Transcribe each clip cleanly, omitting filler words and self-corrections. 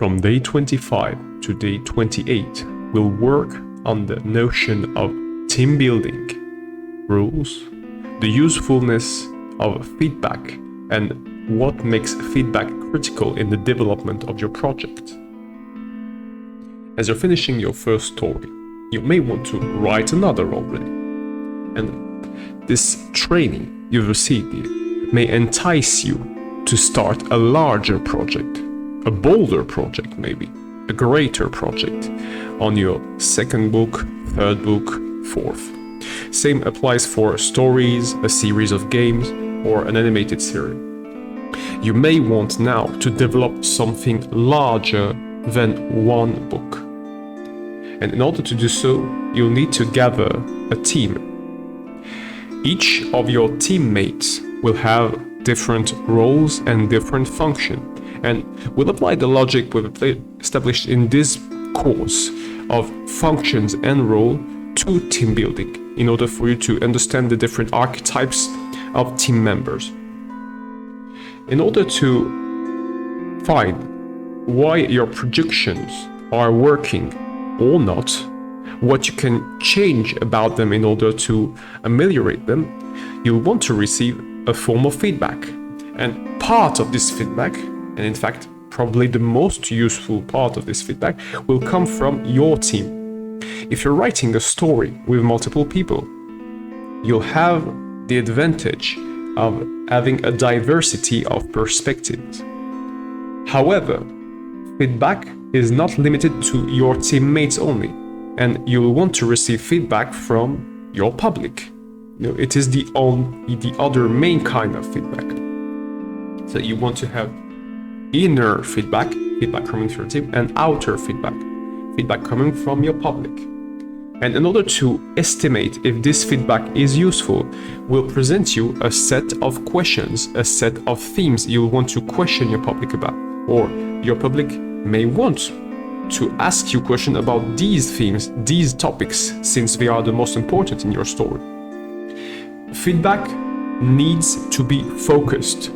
from day 25 to day 28, we'll work on the notion of team building, rules, the usefulness of feedback, and what makes feedback critical in the development of your project. As you're finishing your first story, you may want to write another already. And this training you've received may entice you to start a larger project, a bolder project maybe, a greater project on your second book, third book, fourth. Same applies for stories, a series of games, or an animated series. You may want now to develop something larger than one book. And in order to do so, you'll need to gather a team. Each of your teammates will have different roles and different functions. And we'll apply the logic we've established in this course of functions and role to team building in order for you to understand the different archetypes of team members. In order to find why your productions are working or not, what you can change about them in order to ameliorate them, you'll want to receive a form of feedback. And part of this feedback, and in fact, probably the most useful part of this feedback, will come from your team. If you're writing a story with multiple people, you'll have the advantage of having a diversity of perspectives. However, feedback is not limited to your teammates only, and you'll want to receive feedback from your public. It is the other main kind of feedback. So you want to have inner feedback coming from your team, and outer feedback coming from your public. And in order to estimate if this feedback is useful, we'll present you a set of questions, a set of themes you'll want to question your public about, or your public may want to ask you questions about these themes, these topics, since they are the most important in your story. Feedback needs to be focused.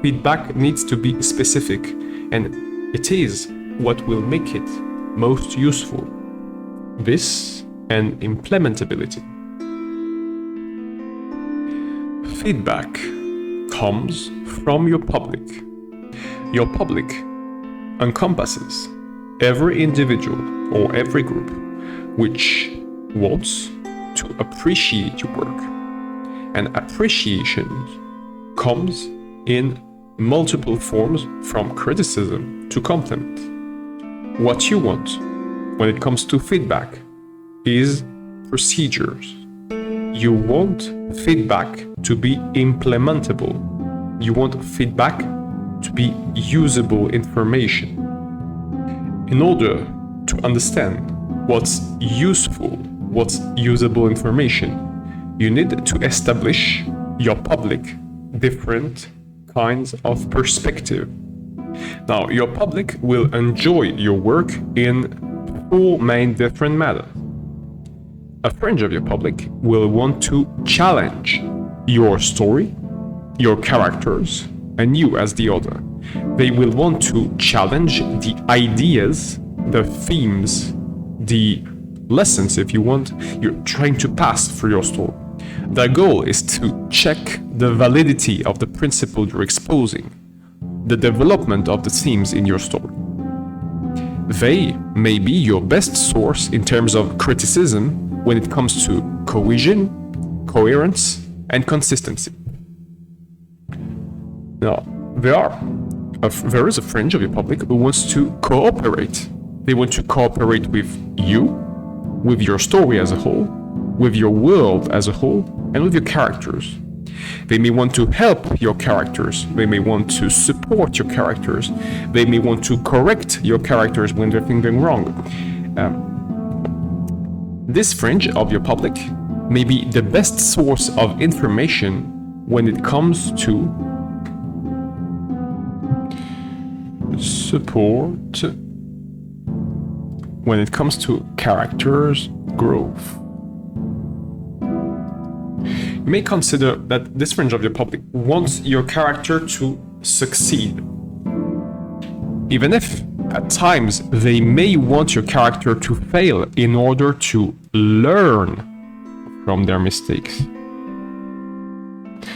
Feedback needs to be specific, and it is what will make it most useful. This and implementability. Feedback comes from your public. Your public encompasses every individual or every group which wants to appreciate your work. And appreciation comes in multiple forms, from criticism to compliment. What you want when it comes to feedback is procedures. You want feedback to be implementable. You want feedback to be usable information. In order to understand what's useful, what's usable information, you need to establish your public different kinds of perspective. Now, your public will enjoy your work in four main different matters. A fringe of your public will want to challenge your story, your characters, and you as the author. They will want to challenge the ideas, the themes, the lessons, if you want, you're trying to pass through your story. Their goal is to check the validity of the principle you're exposing, the development of the themes in your story. They may be your best source in terms of criticism when it comes to cohesion, coherence, and consistency. Now, there is a fringe of your public who wants to cooperate. They want to cooperate with you, with your story as a whole, with your world as a whole, and with your characters. They may want to help your characters. They may want to support your characters. They may want to correct your characters when they're thinking wrong. This fringe of your public may be the best source of information when it comes to support, when it comes to characters' growth. You may consider that this fringe of your public wants your character to succeed. Even if at times they may want your character to fail in order to learn from their mistakes.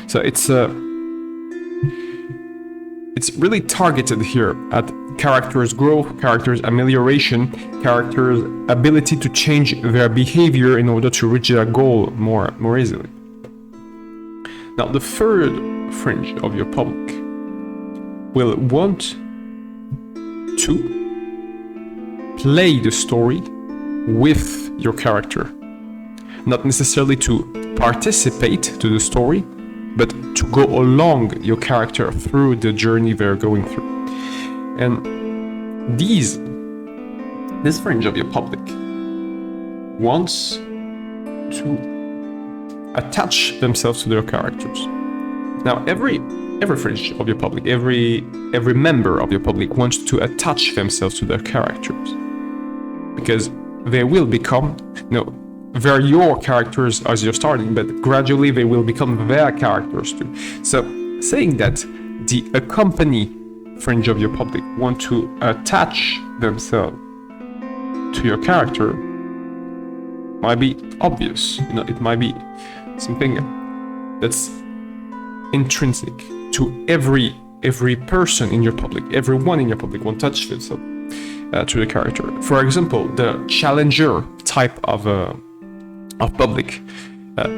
So it's really targeted here at characters' growth, characters' amelioration, characters' ability to change their behavior in order to reach their goal more easily. Now, the third fringe of your public will want to play the story with your character. Not necessarily to participate to the story, but to go along your character through the journey they're going through. And this fringe of your public wants to attach themselves to their characters. Now, every fringe of your public, every member of your public wants to attach themselves to their characters, because they will become, they're your characters as you're starting, but gradually they will become their characters too. So saying that the accompany fringe of your public want to attach themselves to your character might be obvious. It might be something that's intrinsic to every person in your public. Everyone in your public will touch themselves to the character. For example, the challenger type of public,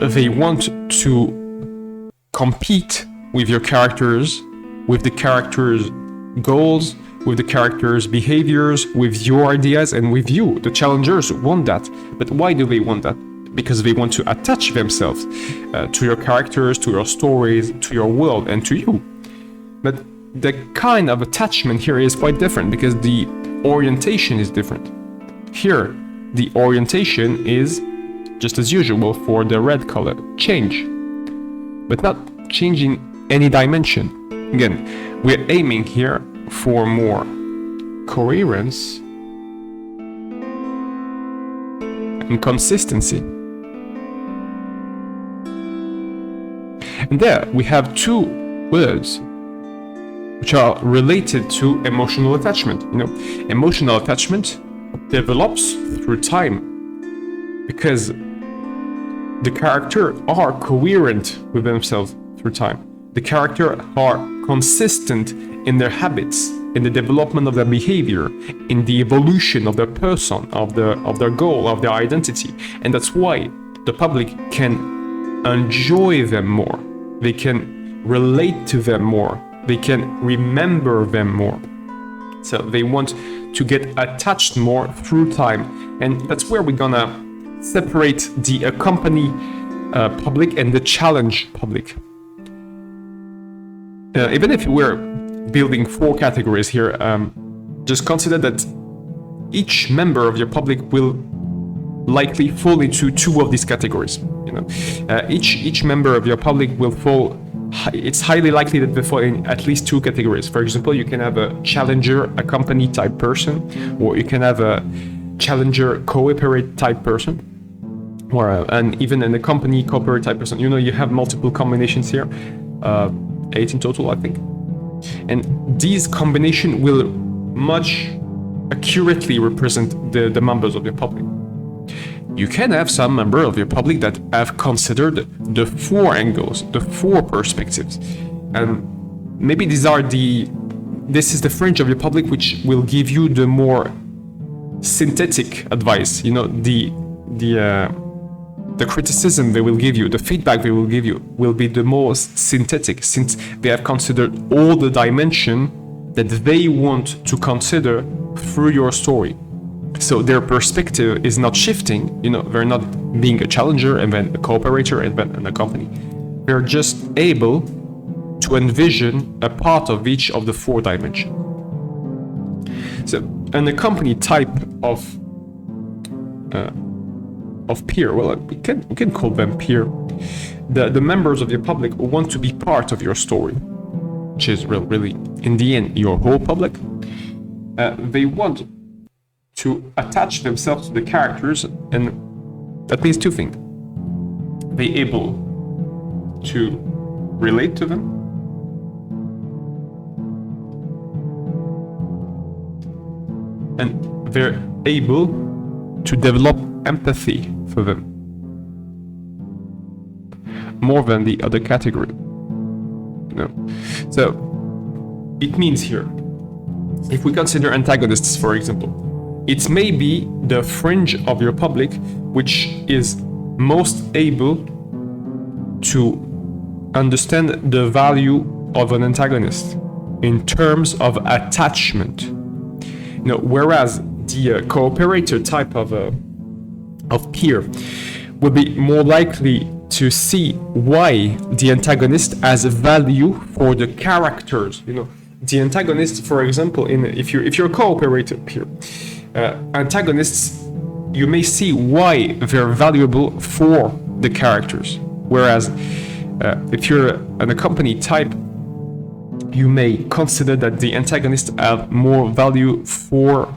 they want to compete with your characters, with the characters' goals, with the characters' behaviors, with your ideas, and with you. The challengers want that. But why do they want that? Because they want to attach themselves to your characters, to your stories, to your world, and to you. But the kind of attachment here is quite different, because the orientation is different. Here, the orientation is just as usual for the red color, change, but not changing any dimension. Again, we're aiming here for more coherence and consistency. And there we have two words which are related to emotional attachment. Emotional attachment develops through time, because the character are coherent with themselves through time. The character are consistent in their habits, in the development of their behavior, in the evolution of their person, of their goal, of their identity. And that's why the public can enjoy them more. They can relate to them more. They can remember them more. So they want to get attached more through time. And that's where we're gonna separate the accompany public and the challenge public. Even if we're building 4 categories here, just consider that each member of your public will likely fall into 2 of these categories. Each member of your public will fall. It's highly likely that they fall in at least 2 categories. For example, you can have a challenger accompany type person, or you can have a challenger cooperate type person, or and even an accompany cooperate type person. You have multiple combinations here, 8 in total, I think. And these combination will much accurately represent the members of your public. You can have some member of your public that have considered the 4 angles, the 4 perspectives, and maybe this is the fringe of your public which will give you the more synthetic advice. The criticism they will give you, the feedback they will give you, will be the most synthetic, since they have considered all the dimension that they want to consider through your story. So their perspective is not shifting. They're not being a challenger and then a cooperator and then an accompany. They're just able to envision a part of each of the 4 dimensions. So an accompany type of peer, well, we can call them peer, the members of your public who want to be part of your story, which is really, in the end, your whole public. They want to attach themselves to the characters, and that means 2 things. They're able to relate to them, and they're able to develop empathy for them more than the other category. So it means here, if we consider antagonists, for example, it may be the fringe of your public which is most able to understand the value of an antagonist in terms of attachment. Whereas the cooperator type of peer will be more likely to see why the antagonist has a value for the characters. The antagonist, for example, if you're a cooperator peer, antagonists, you may see why they're valuable for the characters. Whereas if you're an accompany type, you may consider that the antagonists have more value for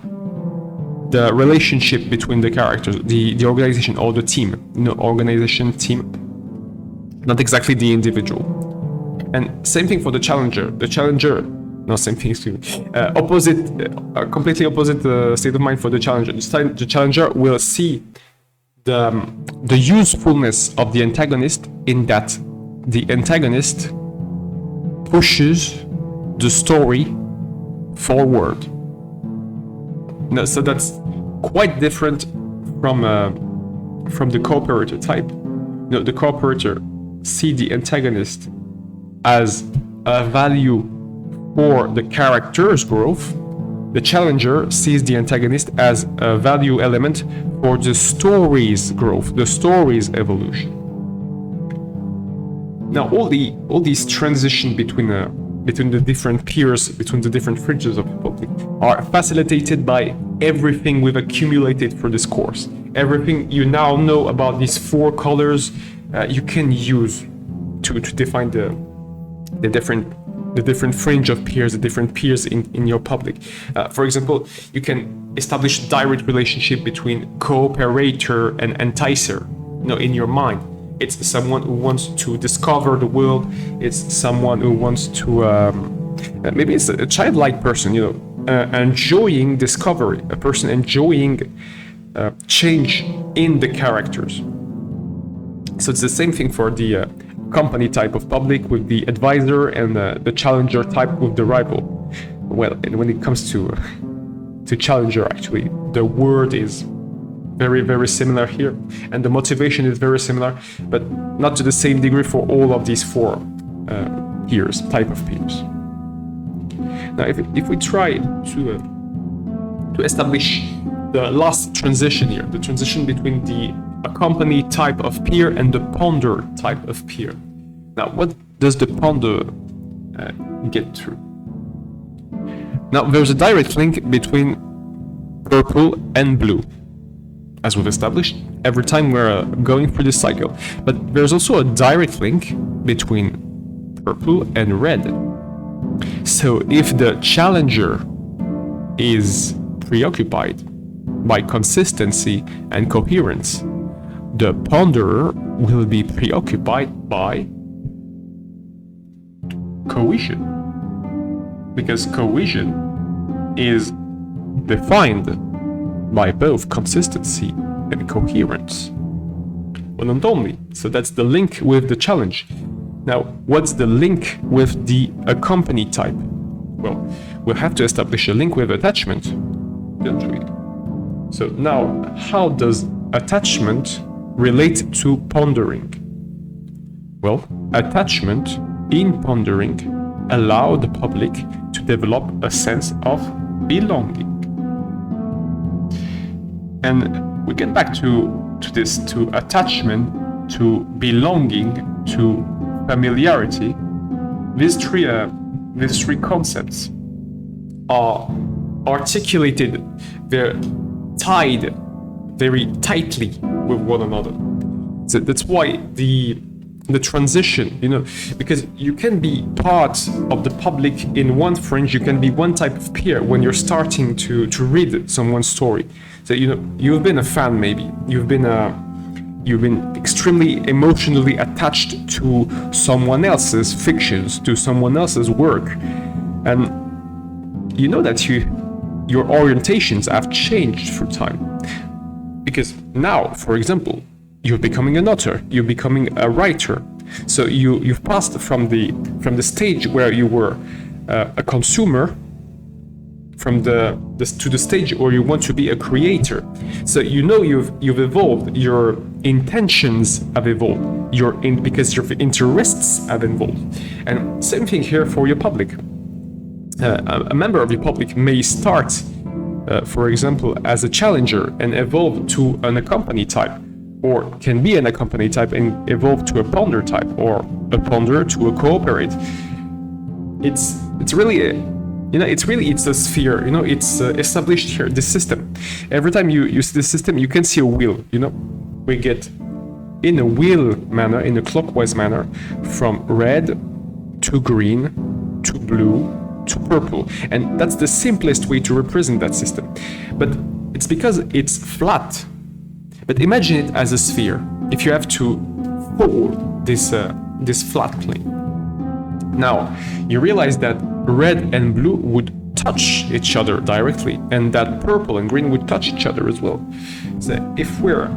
the relationship between the characters, the organization or the team. Organization, team, not exactly the individual. And same thing for the challenger. Same thing, excuse me. Completely opposite state of mind for the challenger. The challenger will see the usefulness of the antagonist in that the antagonist pushes the story forward. So that's quite different from the cooperator type. The cooperator see the antagonist as a value for the character's growth. The challenger sees the antagonist as a value element for the story's growth, the story's evolution. Now, all these transitions between the different peers, between the different fringes of the public, are facilitated by everything we've accumulated for this course. Everything you now know about these 4 colors, you can use to define the different fringe of peers, the different peers in your public. For example, you can establish a direct relationship between cooperator and enticer. In your mind, it's someone who wants to discover the world. It's someone who wants to maybe it's a childlike person, enjoying discovery, a person enjoying change in the characters. So it's the same thing for the company type of public with the advisor, and the challenger type with the rival. Well, and when it comes to challenger, actually, the word is very, very similar here, and the motivation is very similar, but not to the same degree for all of these 4 peers, type of peers. Now, if we try to establish the last transition here, the transition between the accompany type of peer and the ponder type of peer. Now, what does the ponder get through? Now, there's a direct link between purple and blue, as we've established every time we're going through this cycle. But there's also a direct link between purple and red. So if the challenger is preoccupied by consistency and coherence, the ponderer will be preoccupied by cohesion, because cohesion is defined by both consistency and coherence. Well, not only, so that's the link with the challenge. Now, what's the link with the accompany type? Well, we'll have to establish a link with attachment, don't we? So now, how does attachment relate to pondering? Well, attachment in pondering allows the public to develop a sense of belonging. And we get back to this, to attachment, to belonging, to familiarity. These three concepts are articulated, they're tied very tightly with one another. So that's why the transition, because you can be part of the public in one fringe, you can be one type of peer when you're starting to read someone's story. So you've been a fan, maybe you've been extremely emotionally attached to someone else's fictions, to someone else's work, and you know that your orientations have changed through time. Because now, for example, you're becoming an author, you're becoming a writer. So you've passed from the stage where you were a consumer to the stage where you want to be a creator. So you've evolved, your intentions have evolved, because your interests have evolved. And same thing here for your public. A member of your public may start, for example, as a challenger and evolve to an accompany type, or can be an accompany type and evolve to a ponder type, or a ponder to a cooperate. It's really it's a sphere. It's established here. This system. Every time you use this system, you can see a wheel. We get in a wheel manner, in a clockwise manner, from red to green to blue to purple, and that's the simplest way to represent that system. But it's because it's flat. But imagine it as a sphere. If you have to fold this flat plane, now you realize that red and blue would touch each other directly, and that purple and green would touch each other as well. So if we're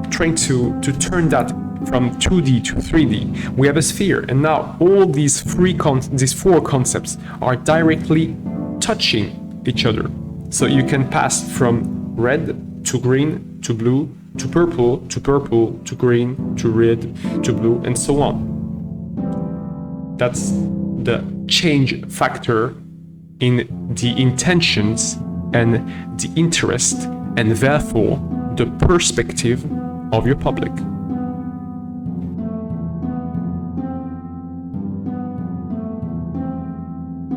trying to turn that from 2D to 3D, we have a sphere, and now all these four concepts are directly touching each other. So you can pass from red to green to blue to purple to green to red to blue, and so on. That's the change factor in the intentions and the interest, and therefore the perspective of your public.